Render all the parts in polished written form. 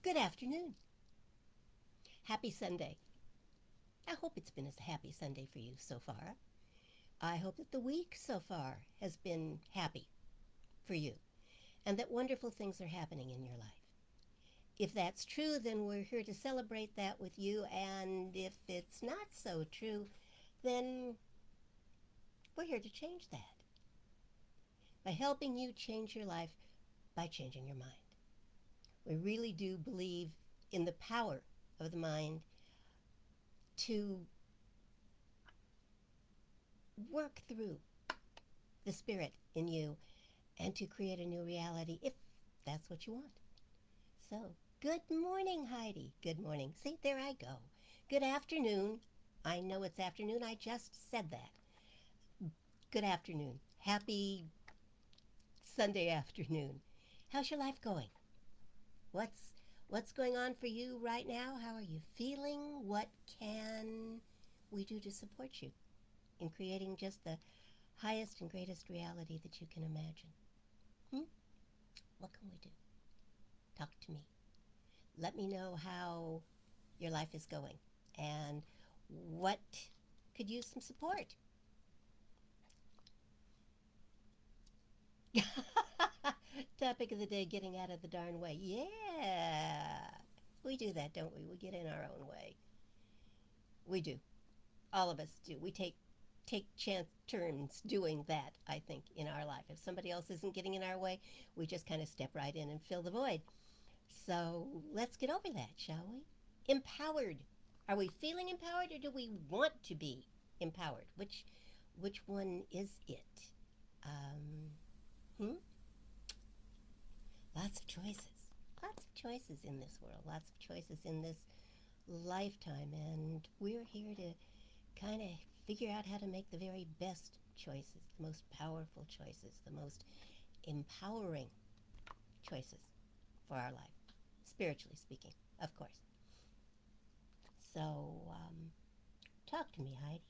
Good afternoon. Happy Sunday. I hope it's been a happy Sunday for you so far. I hope that the week so far has been happy for you and that wonderful things are happening in your life. If that's true, then we're here to celebrate that with you. And if it's not so true, then we're here to change that by helping you change your life by changing your mind. We really do believe in the power of the mind to work through the spirit in you and to create a new reality if that's what you want. So, good morning, Heidi. Good morning. See, there I go. Good afternoon. I know it's afternoon. I just said that. Good afternoon. Happy Sunday afternoon. How's your life going? What's going on for you right now? How are you feeling? What can we do to support you in creating just the highest and greatest reality that you can imagine? What can we do? Talk to me. Let me know how your life is going and what could use some support. Topic of the day, getting out of the darn way. Yeah. We do that, don't we? We get in our own way. We do. All of us do. We take chance turns doing that, I think, in our life. If somebody else isn't getting in our way, we just kind of step right in and fill the void. So let's get over that, shall we? Empowered. Are we feeling empowered or do we want to be empowered? Which one is it? Lots of choices. Lots of choices in this world. Lots of choices in this lifetime. And we're here to kind of figure out how to make the very best choices, the most powerful choices, the most empowering choices for our life, spiritually speaking, of course. So, talk to me, Heidi.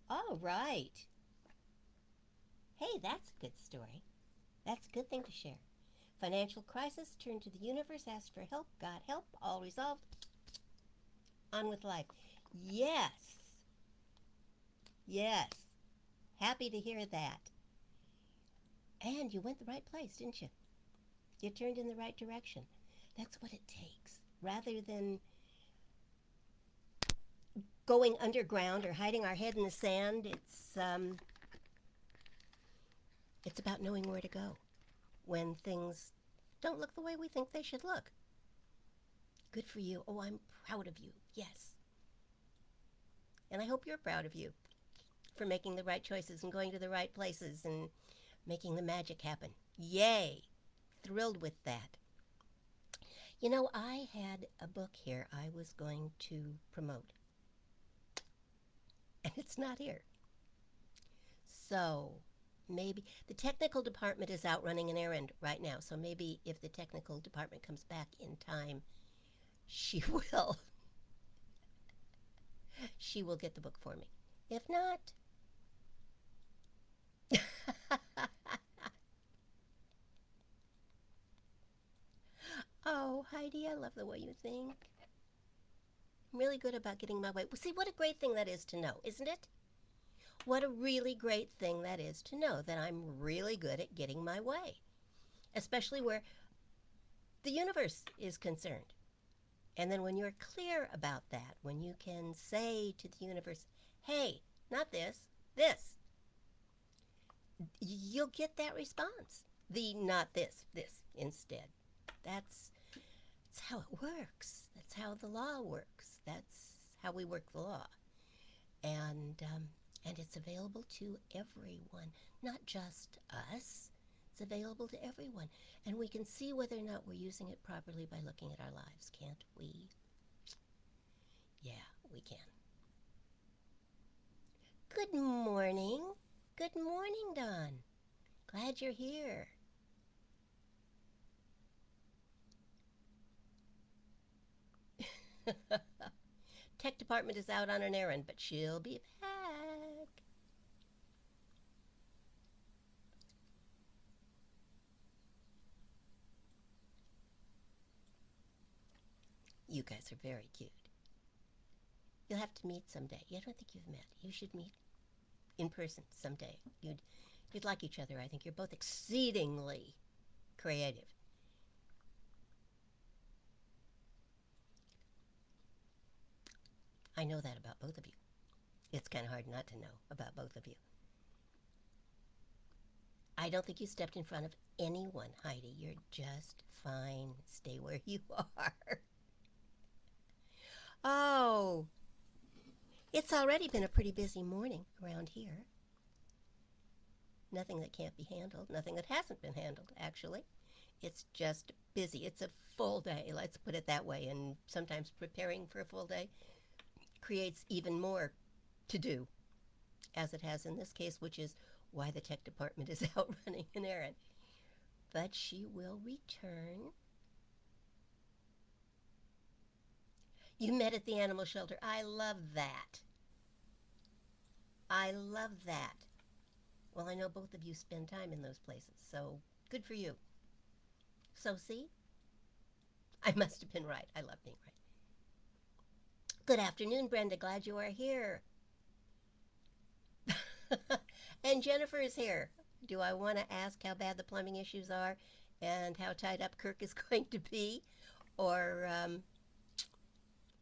All right. Hey, that's a good story. That's a good thing to share. Financial crisis, turn to the universe, ask for help, got help, all resolved. On with life. Yes. Yes. Happy to hear that. And you went the right place, didn't you? You turned in the right direction. That's what it takes. Rather than going underground or hiding our head in the sand, it's about knowing where to go when things don't look the way we think they should look. Good for you. Oh, I'm proud of you. Yes. And I hope you're proud of you for making the right choices and going to the right places and making the magic happen. Yay. Thrilled with that. You know, I had a book here I was going to promote. And it's not here. So maybe the technical department is out running an errand right now. So maybe if the technical department comes back in time, she will. She will get the book for me. If not, oh, Heidi, I love the way you think. I'm really good about getting my way. Well, see, what a great thing that is to know, isn't it? What a really great thing that is to know that I'm really good at getting my way, especially where the universe is concerned. And then when you're clear about that, when you can say to the universe, hey, not this, this, you'll get that response. The not this, this instead. That's how it works. That's how the law works. That's how we work the law. And it's available to everyone, not just us. It's available to everyone. And we can see whether or not we're using it properly by looking at our lives, can't we? Yeah, we can. Good morning. Good morning, Don. Glad you're here. Tech department is out on an errand, but she'll be back. You guys are very cute. You'll have to meet someday. I don't think you've met. You should meet in person someday. You'd like each other. I think you're both exceedingly creative. I know that about both of you. It's kind of hard not to know about both of you. I don't think you stepped in front of anyone, Heidi. You're just fine. Stay where you are. Oh, it's already been a pretty busy morning around here. Nothing that can't be handled. Nothing that hasn't been handled, actually. It's just busy. It's a full day, let's put it that way. And sometimes preparing for a full day creates even more to do, as it has in this case, which is why the tech department is out running an errand. But she will return. You met at the animal shelter. I love that. I love that. Well, I know both of you spend time in those places, so good for you. So, see? I must have been right. I love being right. Good afternoon, Brenda. Glad you are here. And Jennifer is here. Do I want to ask how bad the plumbing issues are and how tied up Kirk is going to be? Or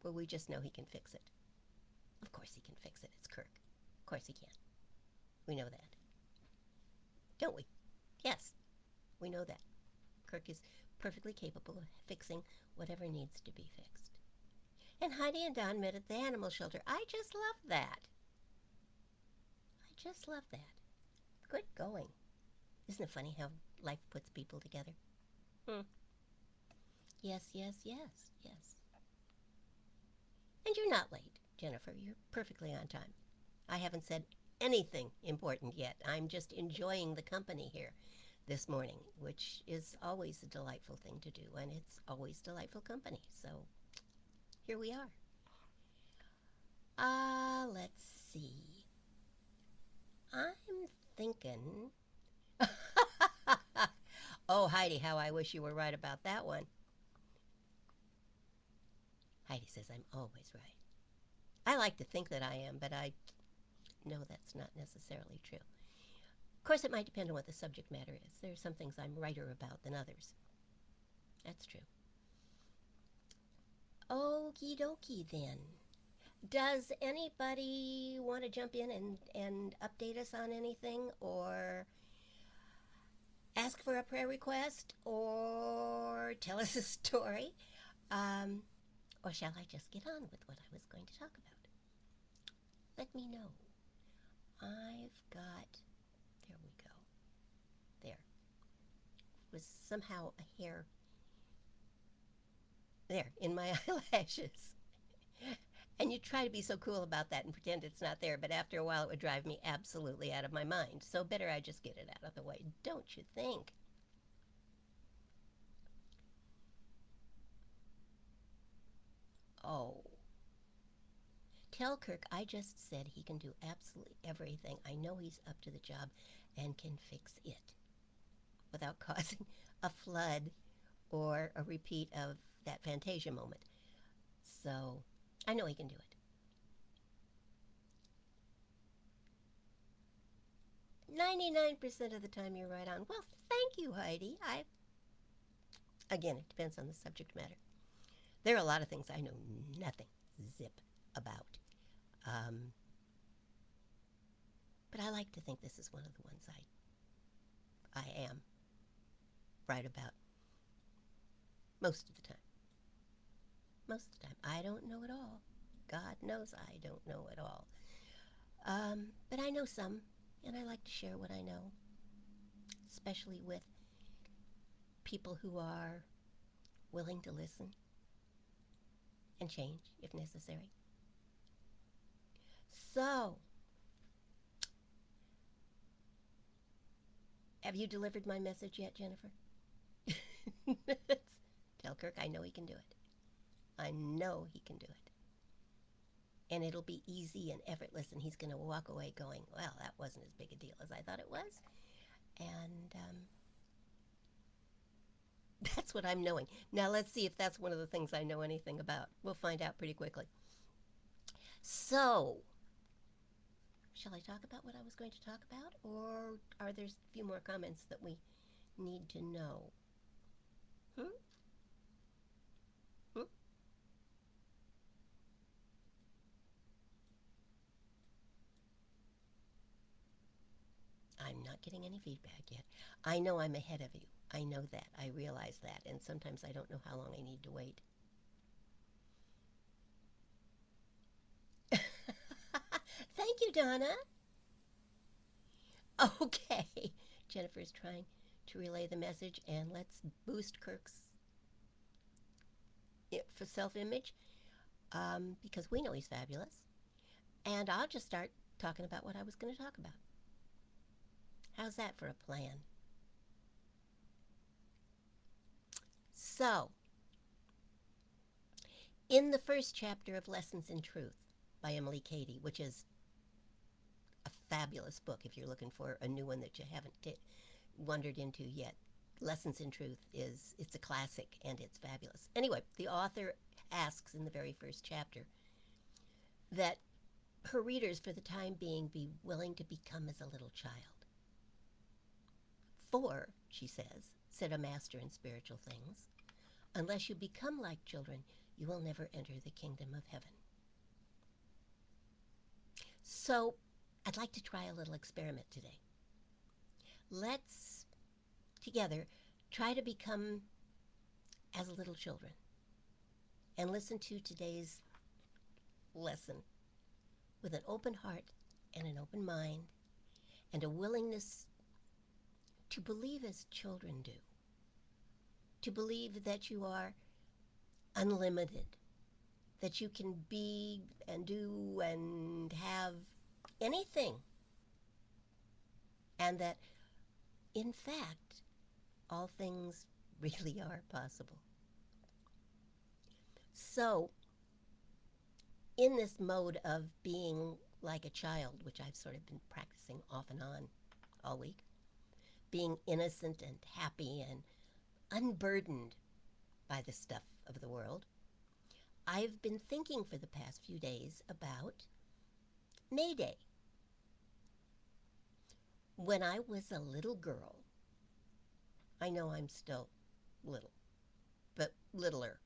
will we just know he can fix it? Of course he can fix it. It's Kirk. Of course he can. We know that. Don't we? Yes, we know that. Kirk is perfectly capable of fixing whatever needs to be fixed. And Heidi and Don met at the animal shelter. I just love that. I just love that. Good going. Isn't it funny how life puts people together? Yes, yes, yes, yes. And you're not late, Jennifer. You're perfectly on time. I haven't said anything important yet. I'm just enjoying the company here this morning, which is always a delightful thing to do, and it's always delightful company. So here we are. Let's see. I'm thinking... Oh, Heidi, how I wish you were right about that one. Heidi says I'm always right. I like to think that I am, but I know that's not necessarily true. Of course, it might depend on what the subject matter is. There are some things I'm righter about than others. That's true. Okie dokie then. Does anybody want to jump in and update us on anything, or ask for a prayer request, or tell us a story? Or shall I just get on with what I was going to talk about? Let me know. I've got... There we go. There. It was somehow a hair... There, in my eyelashes. And you try to be so cool about that and pretend it's not there, but after a while it would drive me absolutely out of my mind. So better I just get it out of the way, don't you think? Oh. Tell Kirk I just said he can do absolutely everything. I know he's up to the job and can fix it without causing a flood or a repeat of that Fantasia moment. So I know he can do it. 99% of the time you're right on. Well, thank you, Heidi. Again, it depends on the subject matter. There are a lot of things I know nothing, zip, about. But I like to think this is one of the ones I am right about most of the time. Most of the time. I don't know it all. God knows I don't know it all. But I know some, and I like to share what I know, especially with people who are willing to listen and change if necessary. So, have you delivered my message yet, Jennifer? Tell Kirk I know he can do it. I know he can do it. And it'll be easy and effortless, and he's going to walk away going, well, that wasn't as big a deal as I thought it was. And That's what I'm knowing. Now let's see if that's one of the things I know anything about. We'll find out pretty quickly. So, shall I talk about what I was going to talk about? Or are there a few more comments that we need to know? Hmm? Hmm? I'm not getting any feedback yet. I know I'm ahead of you. I know that. I realize that. And sometimes I don't know how long I need to wait. Thank you, Donna. Okay. Jennifer's trying to relay the message, and let's boost Kirk's for self image because we know he's fabulous. And I'll just start talking about what I was going to talk about. How's that for a plan? So, in the first chapter of Lessons in Truth by Emily Cady, which is a fabulous book if you're looking for a new one that you haven't wandered into yet. Lessons in Truth it's a classic and it's fabulous. Anyway, the author asks in the very first chapter that her readers for the time being be willing to become as a little child. For, she said a master in spiritual things, unless you become like children, you will never enter the kingdom of heaven. So, I'd like to try a little experiment today. Let's, together, try to become as little children and listen to today's lesson with an open heart and an open mind and a willingness to believe as children do, to believe that you are unlimited, that you can be and do and have anything, and that, in fact, all things really are possible. So, in this mode of being like a child, which I've sort of been practicing off and on all week, being innocent and happy and unburdened by the stuff of the world, I've been thinking for the past few days about May Day. When I was a little girl, I know I'm still little, but littler.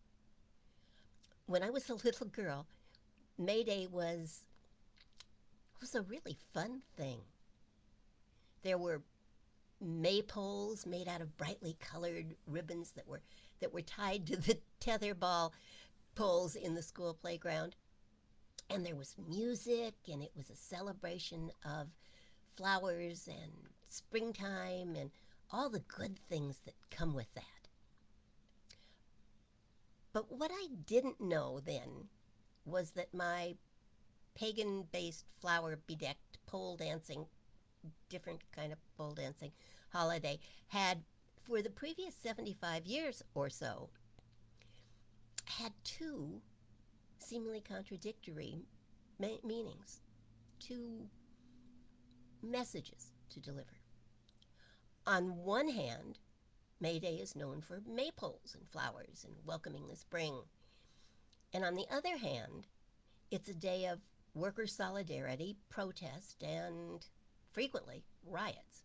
When I was a little girl, May Day was a really fun thing. There were maypoles made out of brightly colored ribbons that were tied to the tetherball poles in the school playground. And there was music, and it was a celebration of flowers and springtime and all the good things that come with that. But what I didn't know then was that my pagan-based flower-bedecked pole dancing, different kind of pole dancing holiday, had, for the previous 75 years or so, had two seemingly contradictory meanings, two messages to deliver. On one hand, May Day is known for maypoles and flowers and welcoming the spring. And on the other hand, it's a day of worker solidarity, protest, and frequently riots.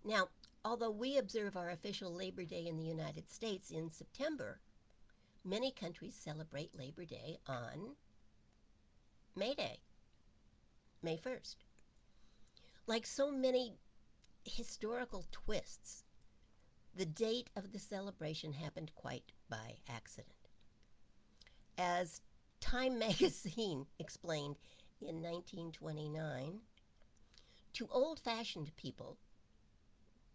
Now, although we observe our official Labor Day in the United States in September, many countries celebrate Labor Day on May Day, May 1st. Like so many historical twists, the date of the celebration happened quite by accident. As Time magazine explained in 1929, to old-fashioned people,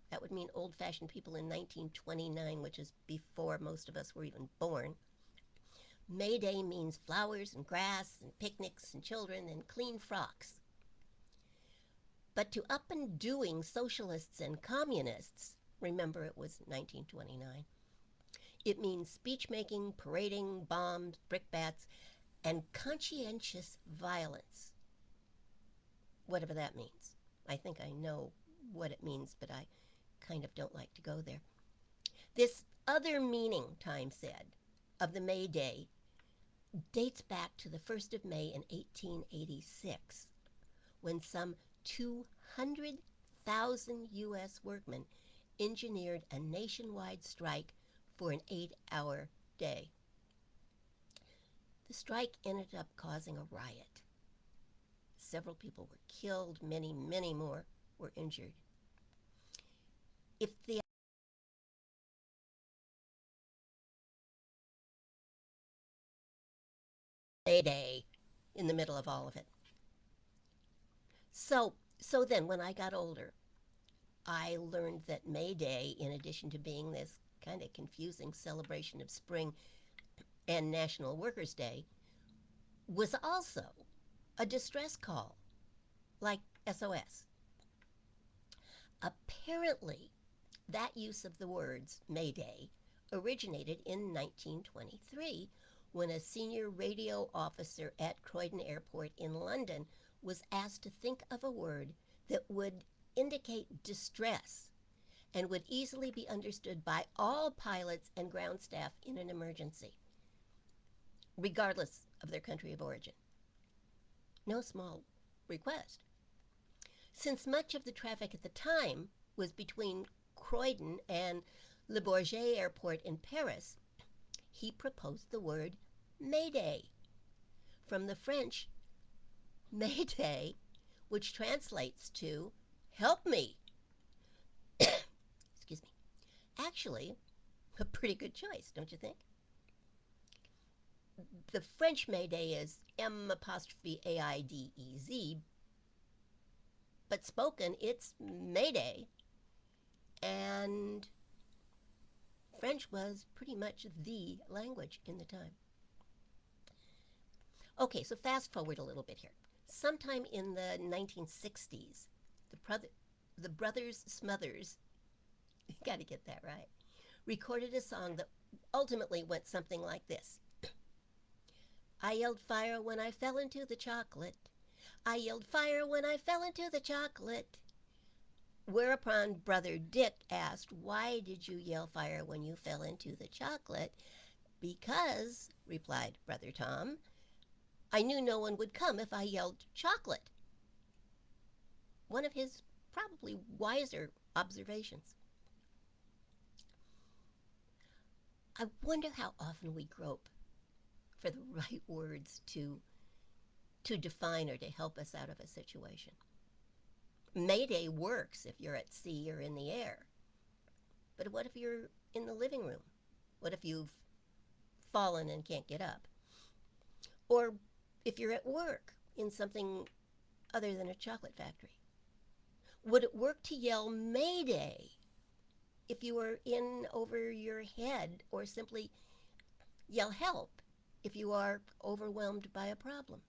that would mean old-fashioned people in 1929, which is before most of us were even born, May Day means flowers and grass and picnics and children and clean frocks. But to up-and-doing socialists and communists, remember it was 1929, it means speech-making, parading, bombs, brickbats, and conscientious violence. Whatever that means. I think I know what it means, but I kind of don't like to go there. This other meaning, Time said, of the May Day dates back to the 1st of May in 1886, when some 200,000 U.S. workmen engineered a nationwide strike for an 8-hour day. The strike ended up causing a riot. Several people were killed, many, many more were injured. If the May Day in the middle of all of it. So then when I got older, I learned that May Day, in addition to being this kind of confusing celebration of spring and National Workers' Day, was also a distress call, like SOS. Apparently, that use of the words May Day originated in 1923 when a senior radio officer at Croydon Airport in London was asked to think of a word that would indicate distress and would easily be understood by all pilots and ground staff in an emergency, regardless of their country of origin. No small request. Since much of the traffic at the time was between Croydon and Le Bourget Airport in Paris, he proposed the word Mayday, from the French Mayday, which translates to help me. Excuse me. Actually, a pretty good choice, don't you think? The French Mayday is M''AIDEZ, but spoken it's Mayday, and French was pretty much the language in the time. Okay, so fast forward a little bit here. Sometime in the 1960s, the Brothers Smothers, you gotta get that right, recorded a song that ultimately went something like this. I yelled fire when I fell into the chocolate. I yelled fire when I fell into the chocolate. Whereupon Brother Dick asked, why did you yell fire when you fell into the chocolate? Because, replied Brother Tom, I knew no one would come if I yelled chocolate. One of his probably wiser observations. I wonder how often we grope for the right words to define or to help us out of a situation. Mayday works if you're at sea or in the air. But what if you're in the living room? What if you've fallen and can't get up? Or if you're at work in something other than a chocolate factory? Would it work to yell Mayday if you were in over your head, or simply yell help if you are overwhelmed by a problem?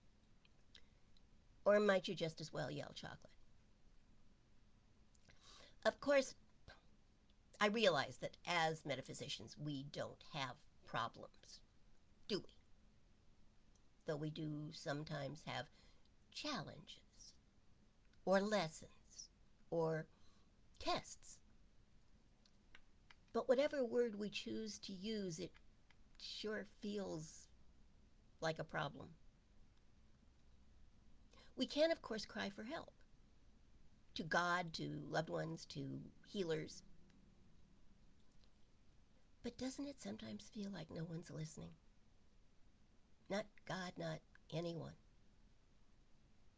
Or might you just as well yell chocolate? Of course, I realize that as metaphysicians, we don't have problems, do we? Though we do sometimes have challenges, or lessons, or tests. But whatever word we choose to use, it sure feels like a problem. We can, of course, cry for help. To God, to loved ones, to healers. But doesn't it sometimes feel like no one's listening? Not God, not anyone.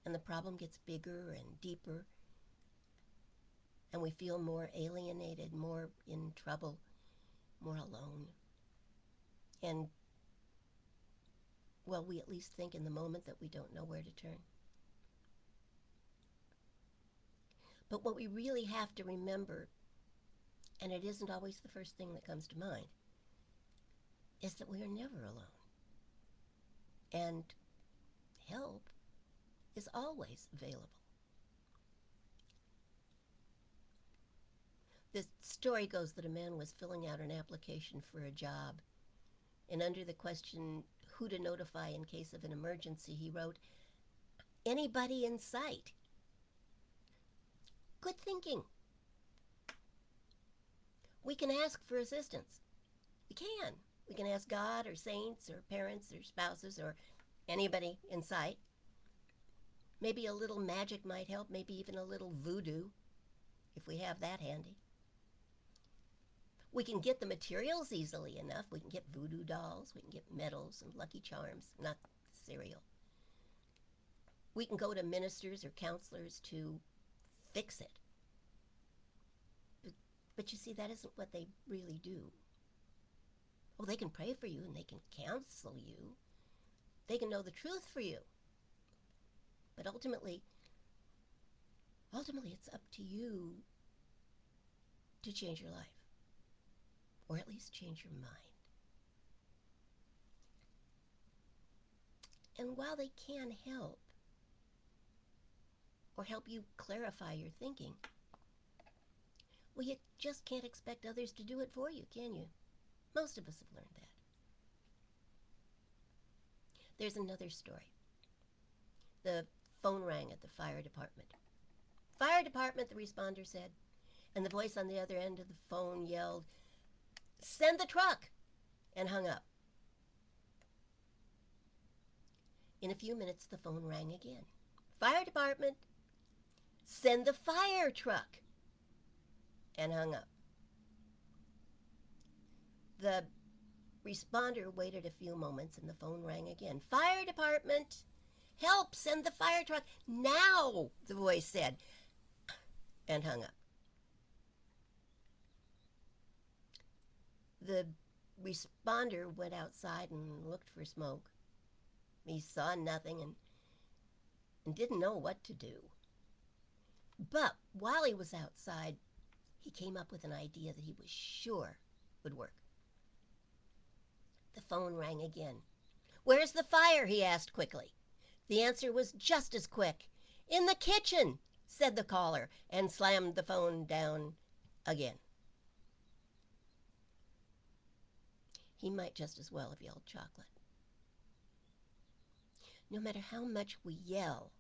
And the problem gets bigger and deeper, and we feel more alienated, more in trouble, more alone. And, well, we at least think in the moment that we don't know where to turn. But what we really have to remember, and it isn't always the first thing that comes to mind, is that we are never alone. And help is always available. The story goes that a man was filling out an application for a job, and under the question, who to notify in case of an emergency, he wrote, anybody in sight. Good thinking. We can ask for assistance. We can. We can ask God or saints or parents or spouses or anybody in sight. Maybe a little magic might help, maybe even a little voodoo, if we have that handy. We can get the materials easily enough. We can get voodoo dolls, we can get medals and Lucky Charms, not cereal. We can go to ministers or counselors to fix it. But you see, that isn't what they really do. Oh, they can pray for you and they can counsel you. They can know the truth for you. But ultimately, it's up to you to change your life. Or at least change your mind. And while they can help, or help you clarify your thinking, well, you just can't expect others to do it for you, can you? Most of us have learned that. There's another story. The phone rang at the fire department. Fire department, the responder said, and the voice on the other end of the phone yelled, "Send the truck!" and hung up. In a few minutes, the phone rang again. Fire department, send the fire truck, and hung up. The responder waited a few moments and the phone rang again. Fire department, help, send the fire truck now, the voice said, and hung up. The responder went outside and looked for smoke. He saw nothing and didn't know what to do. But while he was outside, he came up with an idea that he was sure would work. The phone rang again. "Where's the fire?" he asked quickly. The answer was just as quick. "In the kitchen," said the caller, and slammed the phone down again. He might just as well have yelled chocolate. No matter how much we yell,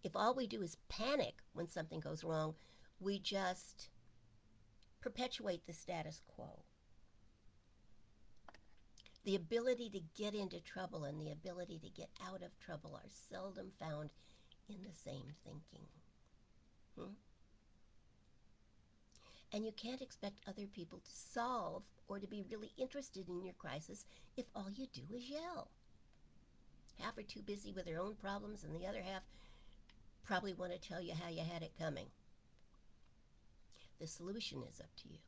if all we do is panic when something goes wrong, we just perpetuate the status quo. The ability to get into trouble and the ability to get out of trouble are seldom found in the same thinking. And you can't expect other people to solve or to be really interested in your crisis if all you do is yell. Half are too busy with their own problems and the other half probably want to tell you how you had it coming. The solution is up to you.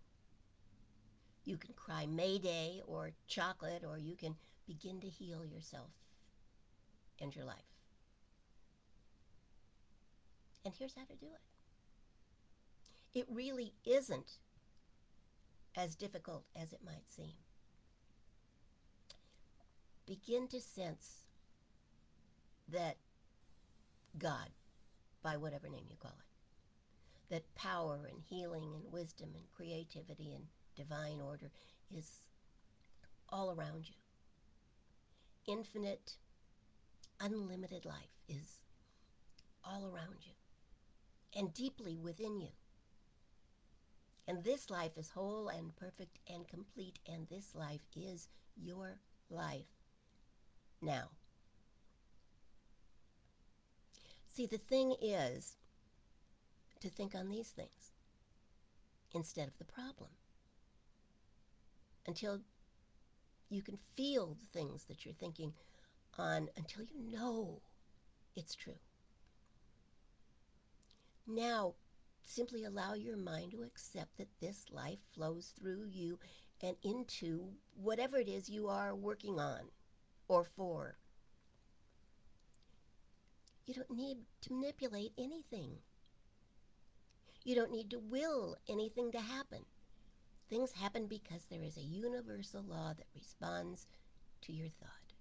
You can cry Mayday or chocolate, or you can begin to heal yourself and your life. And here's how to do it. It really isn't as difficult as it might seem. Begin to sense that God, by whatever name you call it, that power and healing and wisdom and creativity and divine order is all around you. Infinite, unlimited life is all around you and deeply within you. And this life is whole and perfect and complete, and this life is your life now. See, the thing is to think on these things instead of the problem, until you can feel the things that you're thinking on, until you know it's true. Now, simply allow your mind to accept that this life flows through you and into whatever it is you are working on or for. You don't need to manipulate anything. You don't need to will anything to happen. Things happen because there is a universal law that responds to your thought.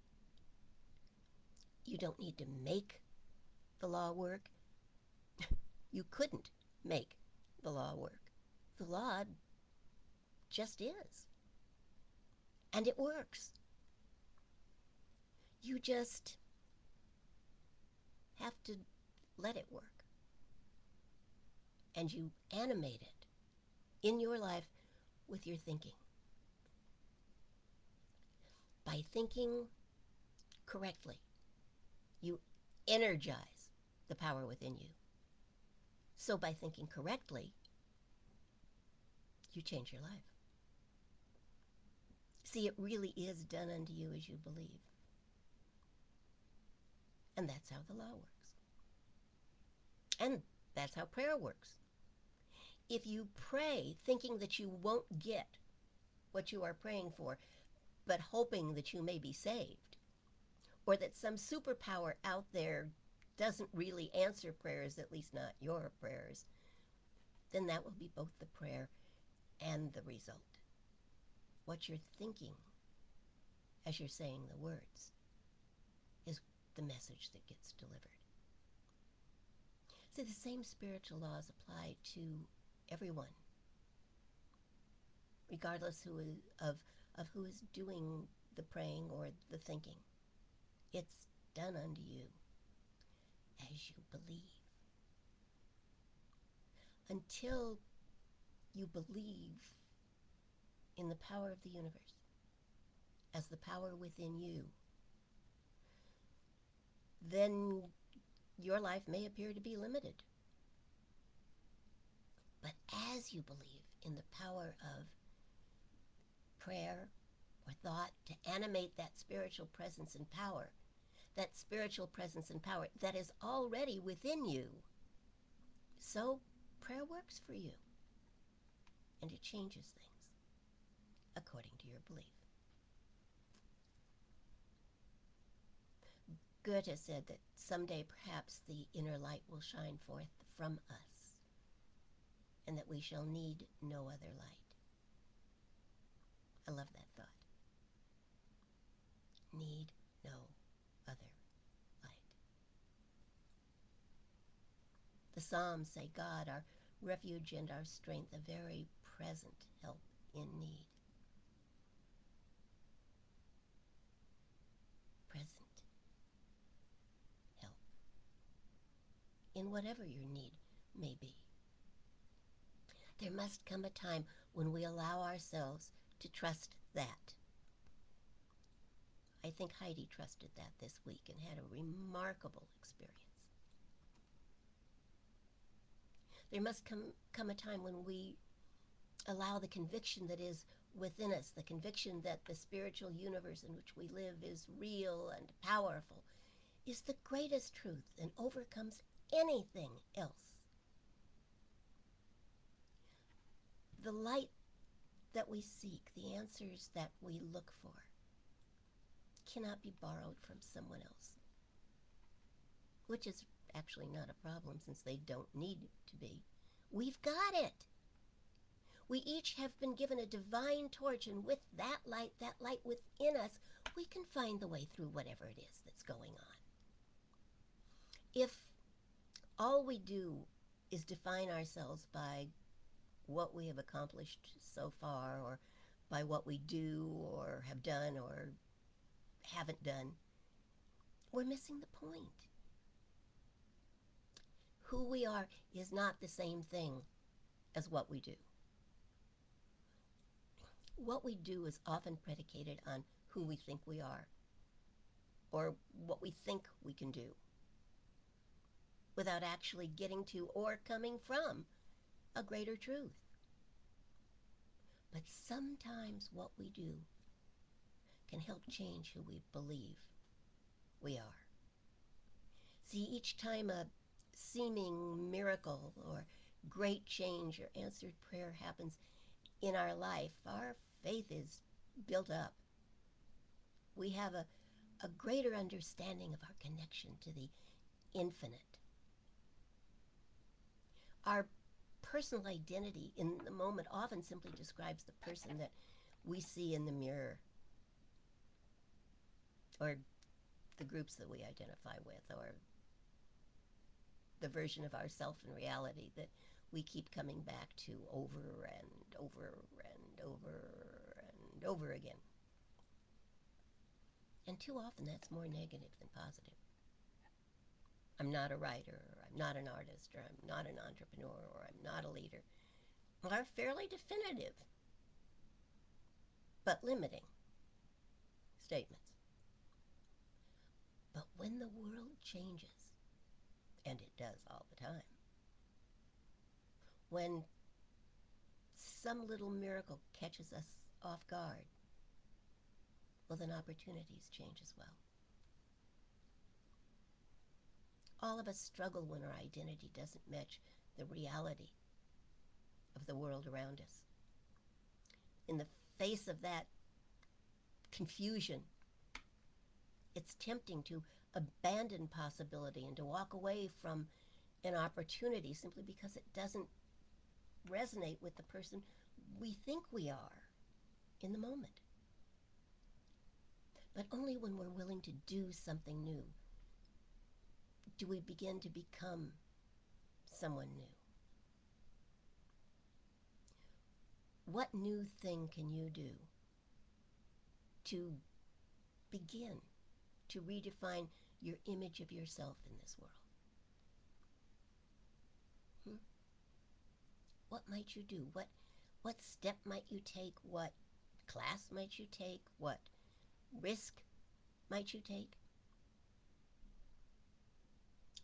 You don't need to make the law work. You couldn't make the law work. The law just is. And it works. You just have to let it work. And you animate it in your life with your thinking. By thinking correctly, you energize the power within you. So by thinking correctly, you change your life. See, it really is done unto you as you believe. And that's how the law works. And that's how prayer works. If you pray thinking that you won't get what you are praying for, but hoping that you may be saved, or that some superpower out there doesn't really answer prayers, at least not your prayers, then that will be both the prayer and the result. What you're thinking as you're saying the words is the message that gets delivered. So the same spiritual laws apply to everyone, regardless of who is doing the praying or the thinking. It's done unto you as you believe. Until you believe in the power of the universe as the power within you, then your life may appear to be limited. But as you believe in the power of prayer or thought to animate that spiritual presence and power, that spiritual presence and power that is already within you, so prayer works for you. And it changes things according to your belief. Goethe said that someday perhaps the inner light will shine forth from us, and that we shall need no other light. I love that thought. Need no other light. The Psalms say, God, our refuge and our strength, a very present help in need. Present help in whatever your need may be. There must come a time when we allow ourselves to trust that. I think Heidi trusted that this week and had a remarkable experience. There must come a time when we allow the conviction that is within us, the conviction that the spiritual universe in which we live is real and powerful, is the greatest truth and overcomes anything else. The light that we seek, the answers that we look for, cannot be borrowed from someone else, which is actually not a problem since they don't need to be. We've got it. We each have been given a divine torch, and with that light within us, we can find the way through whatever it is that's going on. If all we do is define ourselves by what we have accomplished so far, or by what we do or have done or haven't done, we're missing the point. Who we are is not the same thing as what we do. What we do is often predicated on who we think we are, or what we think we can do, without actually getting to or coming from a greater truth. But sometimes what we do can help change who we believe we are. See, each time a seeming miracle or great change or answered prayer happens in our life, our faith is built up. We have a greater understanding of our connection to the infinite. Our personal identity in the moment often simply describes the person that we see in the mirror, or the groups that we identify with, or the version of ourself in reality that we keep coming back to over and over and over and over again. And too often that's more negative than positive. I'm not a writer, or I'm not an artist, or I'm not an entrepreneur, or I'm not a leader, are fairly definitive. but limiting statements. But when the world changes, and it does all the time, when some little miracle catches us off guard, well, then opportunities change as well. All of us struggle when our identity doesn't match the reality of the world around us. In the face of that confusion, it's tempting to abandon possibility and to walk away from an opportunity simply because it doesn't resonate with the person we think we are in the moment. But only when we're willing to do something new do we begin to become someone new. What new thing can you do to begin to redefine your image of yourself in this world? What might you do? What step might you take? What class might you take? What risk might you take?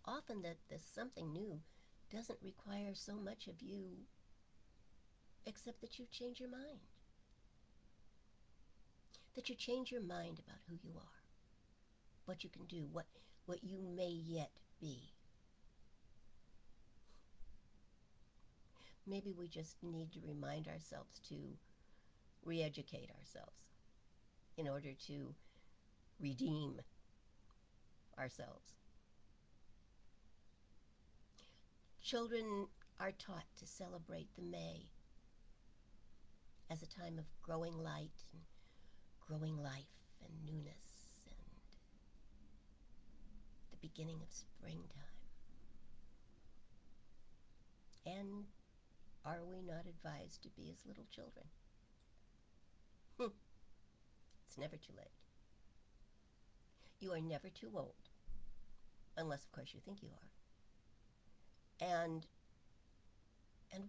Often the something new doesn't require so much of you except that you change your mind. That you change your mind about who you are, what you can do, what you may yet be. Maybe we just need to remind ourselves to re-educate ourselves in order to redeem ourselves. Children are taught to celebrate the May as a time of growing light and growing life and newness and the beginning of springtime. And are we not advised to be as little children? It's never too late. You are never too old, unless of course you think you are. And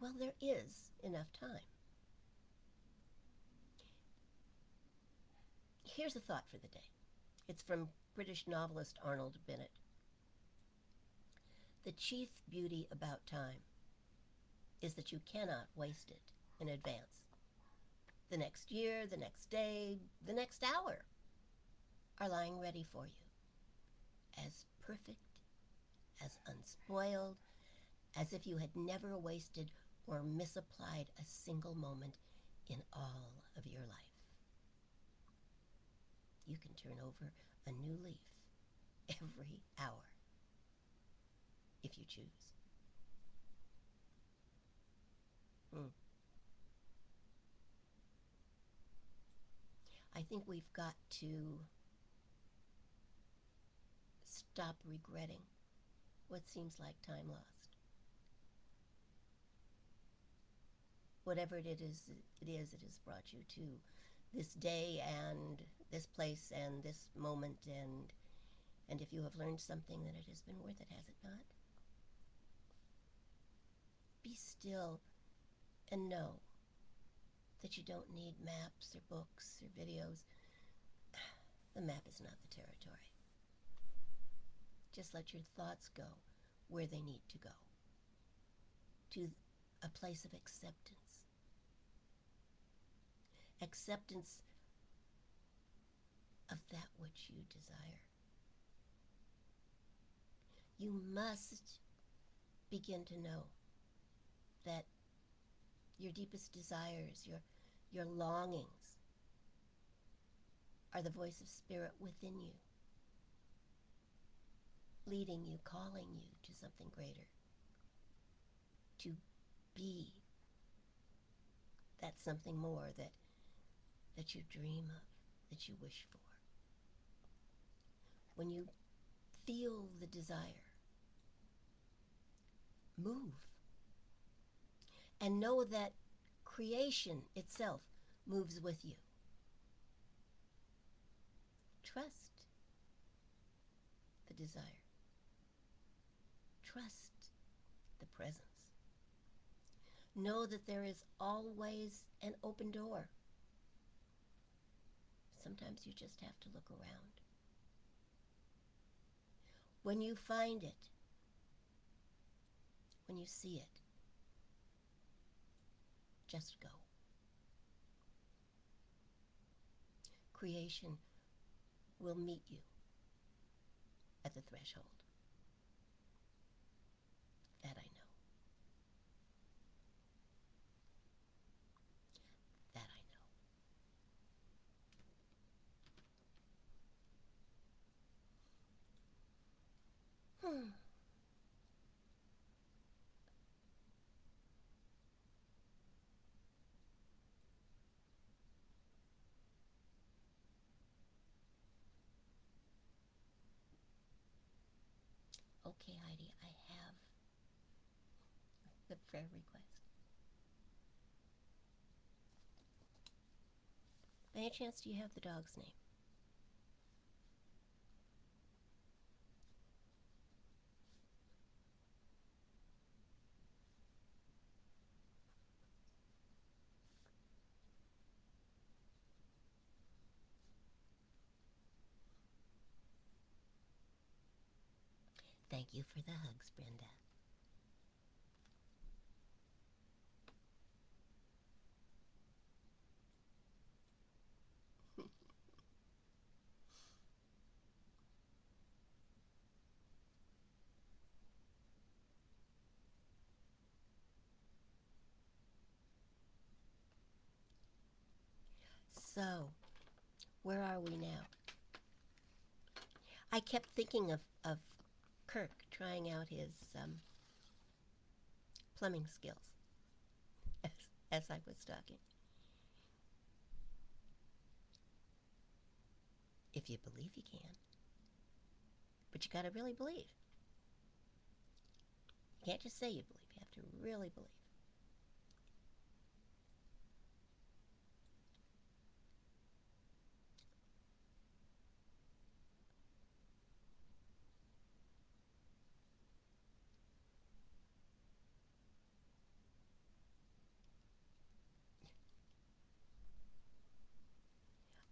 well, there is enough time. Here's a thought for the day. It's from British novelist Arnold Bennett. The chief beauty about time is that you cannot waste it in advance. The next year, the next day, the next hour are lying ready for you, as perfect, as unspoiled, as if you had never wasted or misapplied a single moment in all of your life. You can turn over a new leaf every hour if you choose. I think we've got to stop regretting what seems like time lost. Whatever it is, it has brought you to this day and this place and this moment, and if you have learned something, then it has been worth it, has it not? Be still and know that you don't need maps or books or videos. The map is not the territory. Just let your thoughts go where they need to go, to a place of acceptance. Acceptance of that which you desire. You must begin to know that your deepest desires, your longings, are the voice of spirit within you, leading you, calling you to something greater, to be that something more that you dream of, that you wish for. When you feel the desire, move. And know that creation itself moves with you. Trust the desire. Trust the presence. Know that there is always an open door. Sometimes you just have to look around. When you find it, when you see it, just go. Creation will meet you at the threshold. That I know. That I know. Okay, Heidi, I have the prayer request. By any chance, do you have the dog's name? Thank you for the hugs, Brenda. So, where are we now? I kept thinking of Kirk trying out his plumbing skills as I was talking. If you believe, you can. But you gotta really believe. You can't just say you believe, you have to really believe.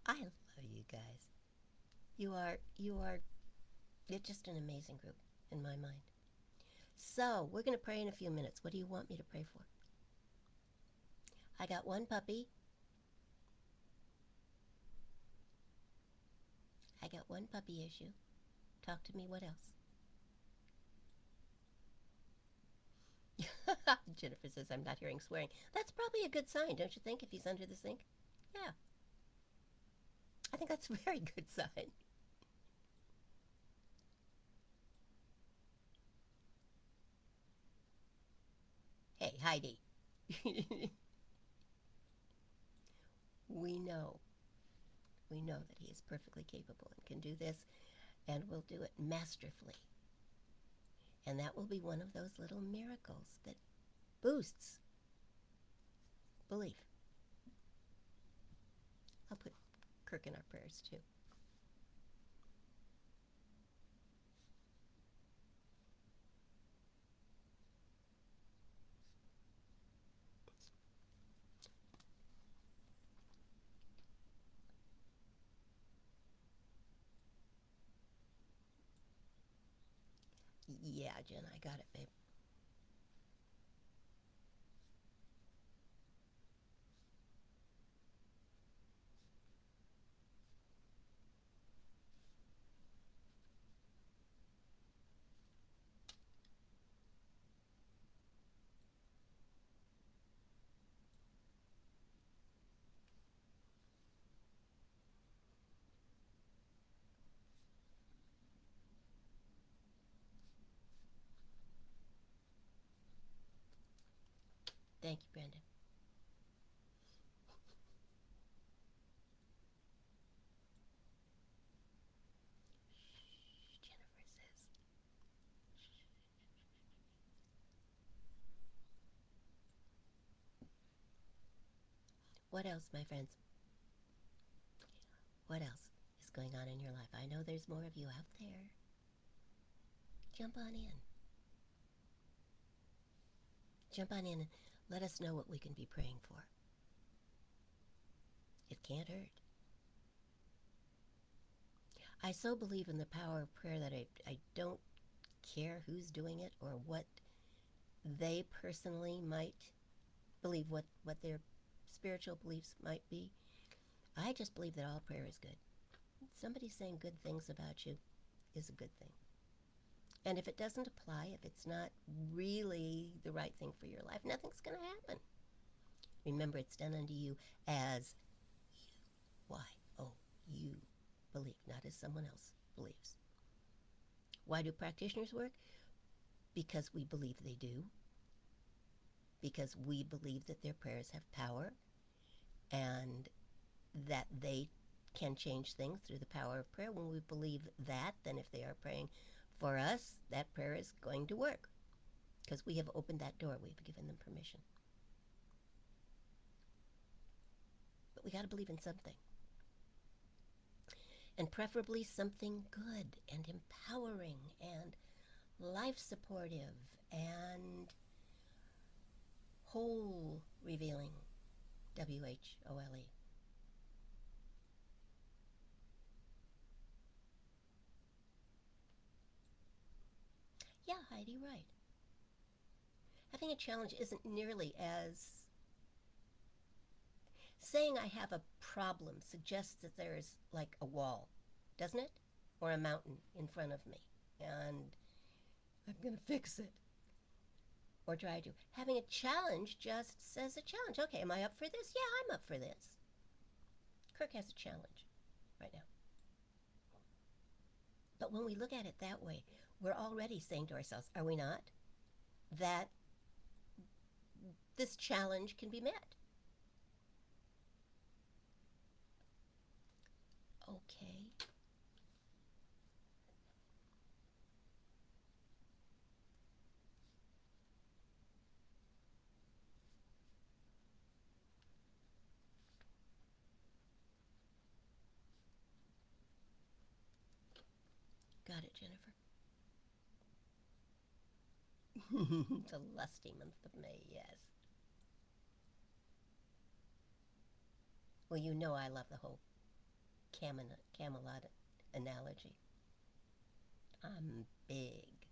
I love you guys. You're just an amazing group in my mind. So, we're going to pray in a few minutes. What do you want me to pray for? I got one puppy. I got one puppy issue. Talk to me, what else? Jennifer says I'm not hearing swearing. That's probably a good sign, don't you think, if he's under the sink? Yeah. I think that's a very good sign. Hey, Heidi. We know that he is perfectly capable and can do this and will do it masterfully. And that will be one of those little miracles that boosts belief. I'll put Kirk in our prayers too. Yeah, Jen, I got it, babe. Thank you, Brandon. Shh, Jennifer says. What else, my friends? What else is going on in your life? I know there's more of you out there. Jump on in. Jump on in and let us know what we can be praying for. It can't hurt. I so believe in the power of prayer that I don't care who's doing it or what they personally might believe, what their spiritual beliefs might be. I just believe that all prayer is good. Somebody saying good things about you is a good thing. And if it doesn't apply, if it's not really the right thing for your life, nothing's going to happen. Remember, it's done unto you as you, you believe, not as someone else believes. Why do practitioners work? Because we believe they do. Because we believe that their prayers have power and that they can change things through the power of prayer. When we believe that, then if they are praying for us, that prayer is going to work because we have opened that door. We've given them permission. But we got to believe in something. And preferably something good and empowering and life supportive and whole revealing. W-H-O-L-E. Yeah, Heidi, right. Having a challenge isn't nearly as... Saying I have a problem suggests that there's like a wall, doesn't it? Or a mountain in front of me. And I'm going to fix it. Or try to. Having a challenge just says a challenge. Okay, am I up for this? Yeah, I'm up for this. Kirk has a challenge right now. But when we look at it that way, we're already saying to ourselves, are we not, that this challenge can be met. Okay. Got it, Jennifer. The lusty month of May, yes. Well, you know I love the whole Camelot analogy. I'm big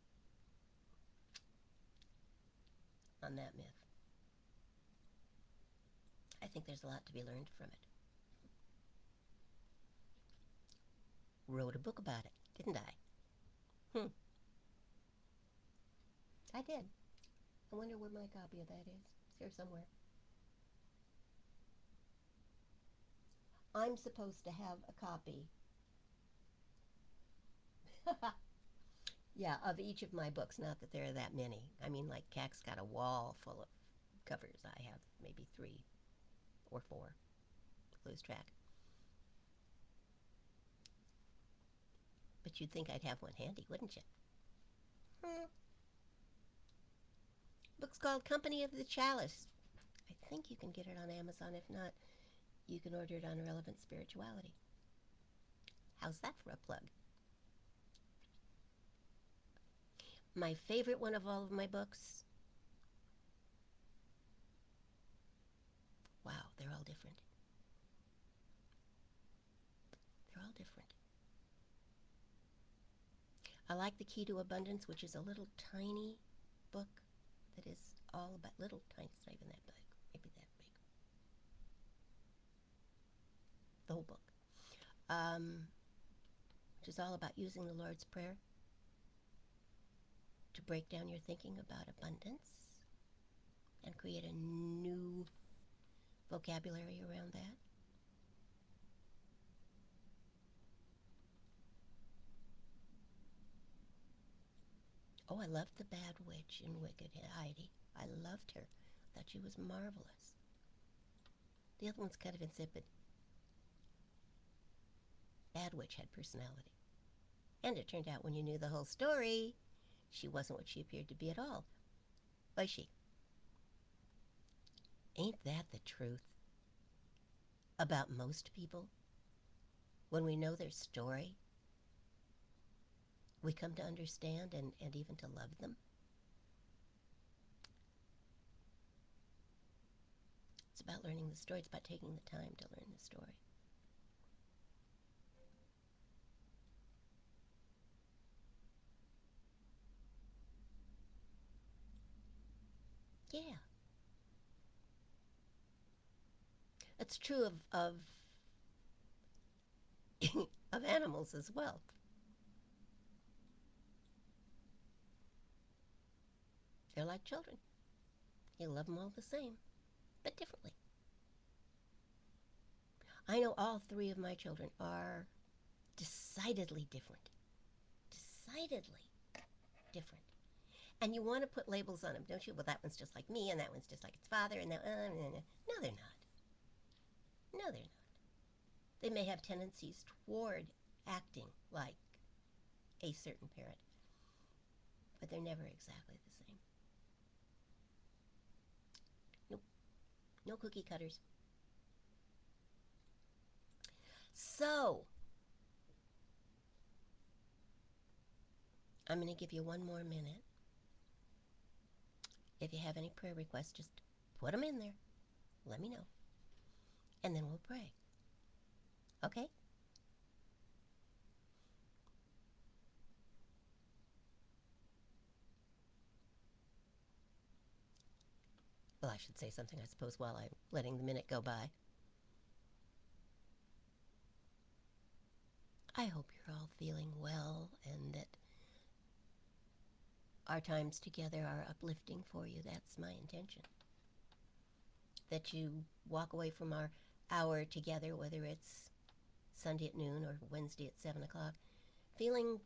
on that myth. I think there's a lot to be learned from it. Wrote a book about it, didn't I? I did. I wonder where my copy of that is. It's here somewhere. I'm supposed to have a copy yeah, of each of my books. Not that there are that many. I mean, like Cac's got a wall full of covers. I have maybe 3 or 4. Lose track. But you'd think I'd have one handy, wouldn't you? Book's called Company of the Chalice. I think you can get it on Amazon. If not, you can order it on Relevant Spirituality. How's that for a plug? My favorite one of all of my books? Wow, they're all different. They're all different. I like The Key to Abundance, which is a little tiny book that is all about little tiny, it's not even that big, maybe that big. The whole book. Which is all about using the Lord's Prayer to break down your thinking about abundance and create a new vocabulary around that. Oh, I loved the Bad Witch in Wicked, Heidi. I loved her. Thought she was marvelous. The other one's kind of insipid. Bad Witch had personality. And it turned out when you knew the whole story, she wasn't what she appeared to be at all. Was she? Ain't that the truth about most people? When we know their story, we come to understand and even to love them. It's about learning the story. It's about taking the time to learn the story. It's true of animals as well. They're like children. You love them all the same, but differently. I know all three of my children are decidedly different. Decidedly different. And you want to put labels on them, don't you? Well, that one's just like me, and that one's just like its father, and that. No, they're not. No, they're not. They may have tendencies toward acting like a certain parent, but they're never exactly the same. Nope. No cookie cutters. So, I'm going to give you one more minute. If you have any prayer requests, just put them in there. Let me know. And then we'll pray. Okay? Well, I should say something, I suppose, while I'm letting the minute go by. I hope you're all feeling well and that our times together are uplifting for you. That's my intention. That you walk away from our hour together, whether it's Sunday at noon or Wednesday at 7 o'clock, feeling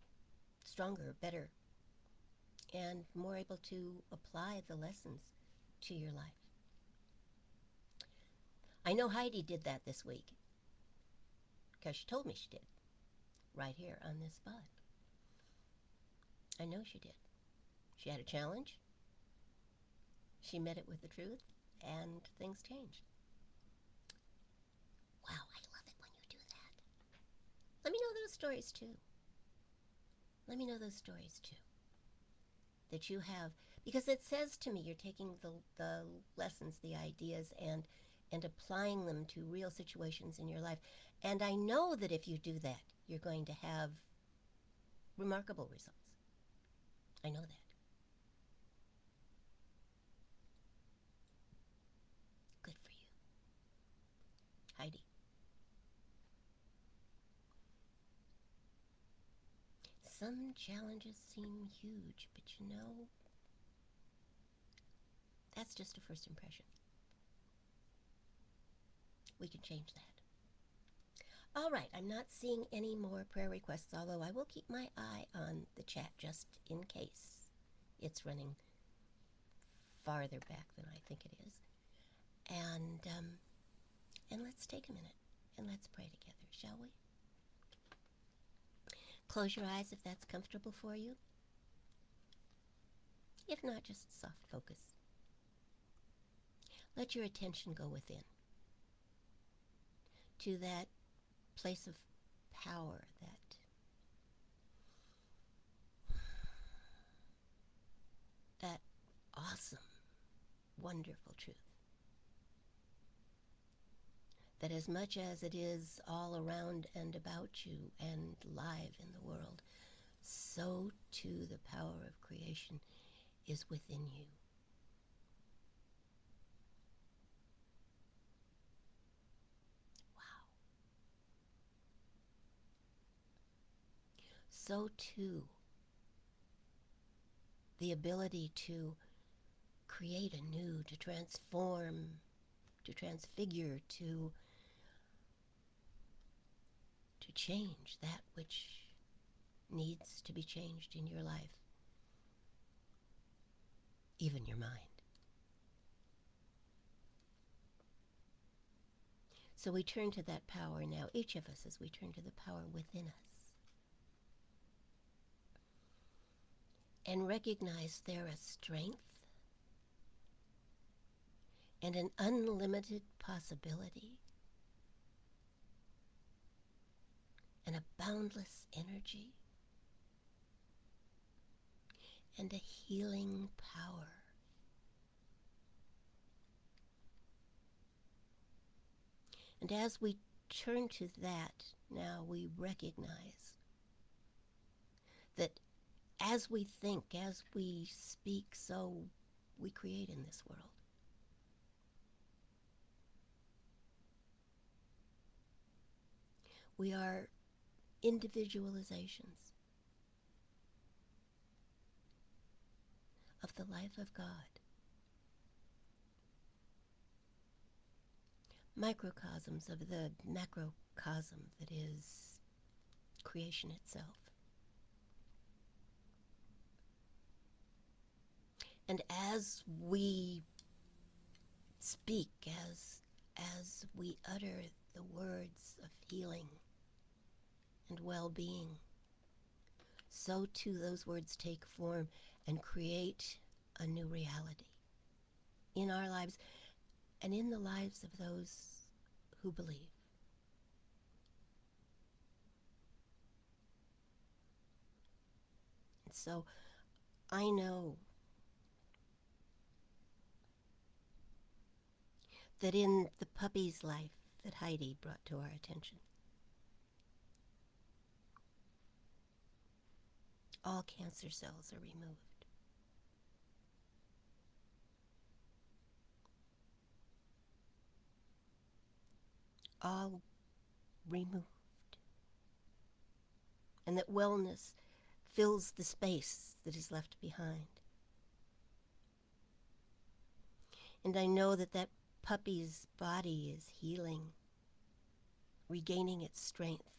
stronger, better, and more able to apply the lessons to your life. I know Heidi did that this week because she told me she did, right here on this spot. I know she did. She had a challenge. She met it with the truth, and things changed. Wow, I love it when you do that. Let me know those stories too. Let me know those stories too. That you have, because it says to me you're taking the lessons, the ideas, and applying them to real situations in your life. And I know that if you do that, you're going to have remarkable results. I know that. Good for you. Heidi. Some challenges seem huge, but you know, that's just a first impression. We can change that. All right, I'm not seeing any more prayer requests, although I will keep my eye on the chat just in case it's running farther back than I think it is. And let's take a minute and let's pray together, shall we? Close your eyes if that's comfortable for you. If not, just soft focus. Let your attention go within to that place of power, that awesome, wonderful truth. That as much as it is all around and about you and live in the world, so too the power of creation is within you. Wow. So too the ability to create anew, to transform, to transfigure, to change that which needs to be changed in your life, even your mind. So we turn to that power now, each of us, as we turn to the power within us, and recognize there a strength and an unlimited possibility and a boundless energy and a healing power. And as we turn to that, now we recognize that as we think, as we speak, so we create in this world. We are individualizations of the life of God, microcosms of the macrocosm that is creation itself. And as we speak, as we utter the words of healing and well-being, so too those words take form and create a new reality in our lives and in the lives of those who believe. And so I know that in the puppy's life that Heidi brought to our attention, all cancer cells are removed. All removed. And that wellness fills the space that is left behind. And I know that that puppy's body is healing, regaining its strength,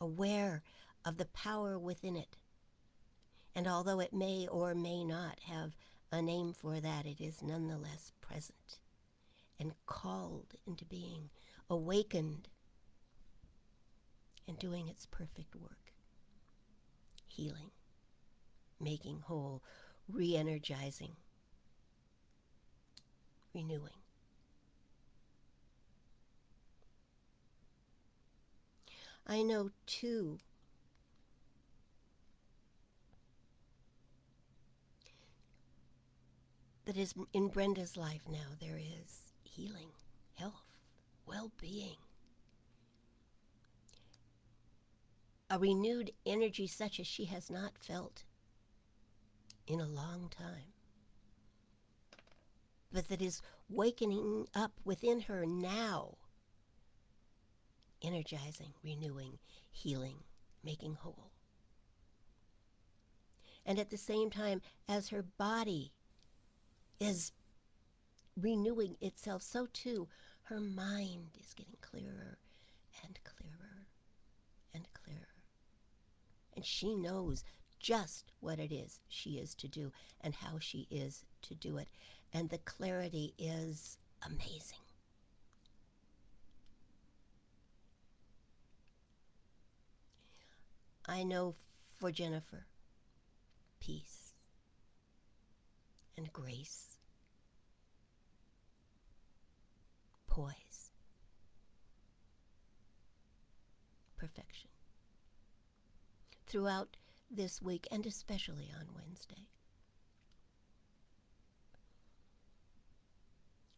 aware of the power within it. And although it may or may not have a name for that, it is nonetheless present and called into being, awakened, and doing its perfect work, healing, making whole, re-energizing, renewing. I know, too, that is in Brenda's life now there is healing, health, well-being, a renewed energy such as she has not felt in a long time, but that is wakening up within her now, energizing, renewing, healing, making whole. And at the same time, as her body is renewing itself, so too her mind is getting clearer and clearer and clearer. And she knows just what it is she is to do and how she is to do it. And the clarity is amazing. I know for Jennifer, peace and grace, poise, perfection. Throughout this week, and especially on Wednesday,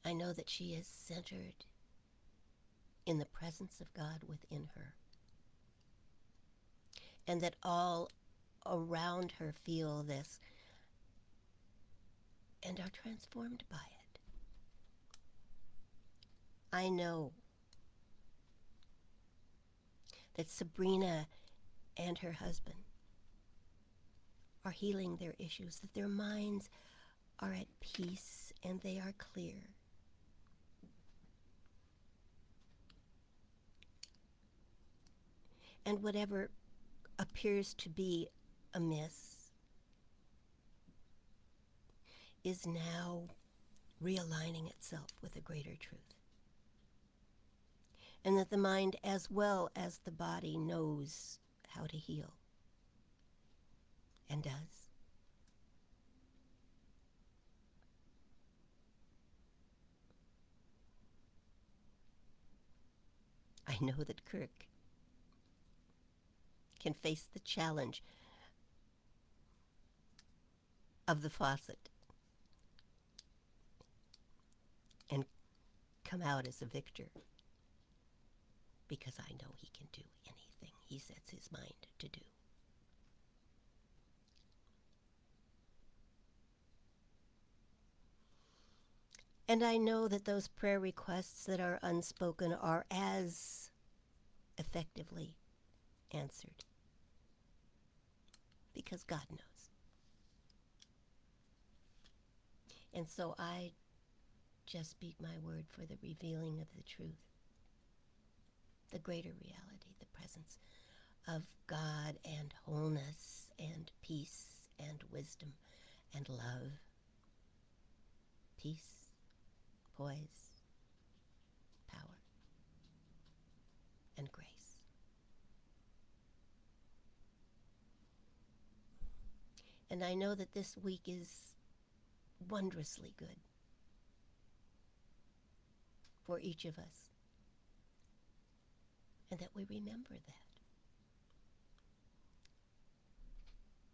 I know that she is centered in the presence of God within her, and that all around her feel this and are transformed by it. I know that Sabrina and her husband are healing their issues, that their minds are at peace and they are clear. And whatever appears to be amiss is now realigning itself with a greater truth. And that the mind as well as the body knows how to heal, and does. I know that Kirk can face the challenge of the faucet and come out as a victor, because I know he can do anything he sets his mind to do. And I know that those prayer requests that are unspoken are as effectively answered. Because God knows. And so I just speak my word for the revealing of the truth, the greater reality, the presence of God and wholeness and peace and wisdom and love, peace, poise, power, and grace. And I know that this week is wondrously good for each of us, and that we remember that.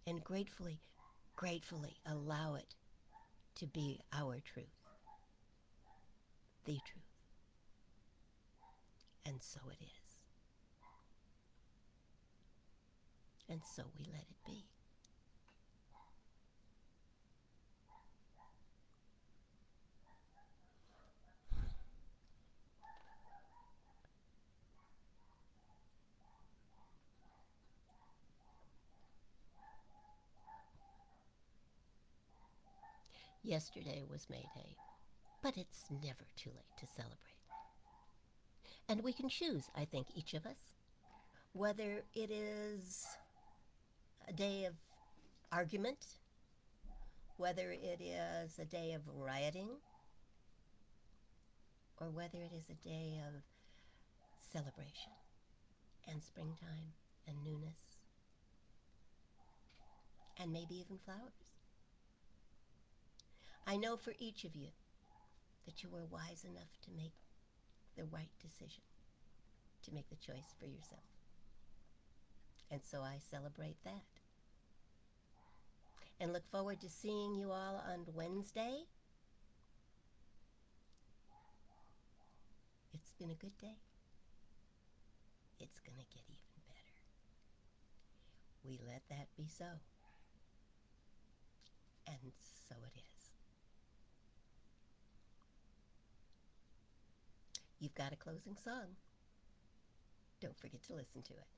And gratefully allow it to be our truth, the truth. And so it is. And so we let it be. Yesterday was May Day, but it's never too late to celebrate. And we can choose, I think, each of us, whether it is a day of argument, whether it is a day of rioting, or whether it is a day of celebration and springtime and newness, and maybe even flowers. I know for each of you that you were wise enough to make the right decision, to make the choice for yourself. And so I celebrate that. And look forward to seeing you all on Wednesday. It's been a good day. It's going to get even better. We let that be so. And so it is. You've got a closing song. Don't forget to listen to it.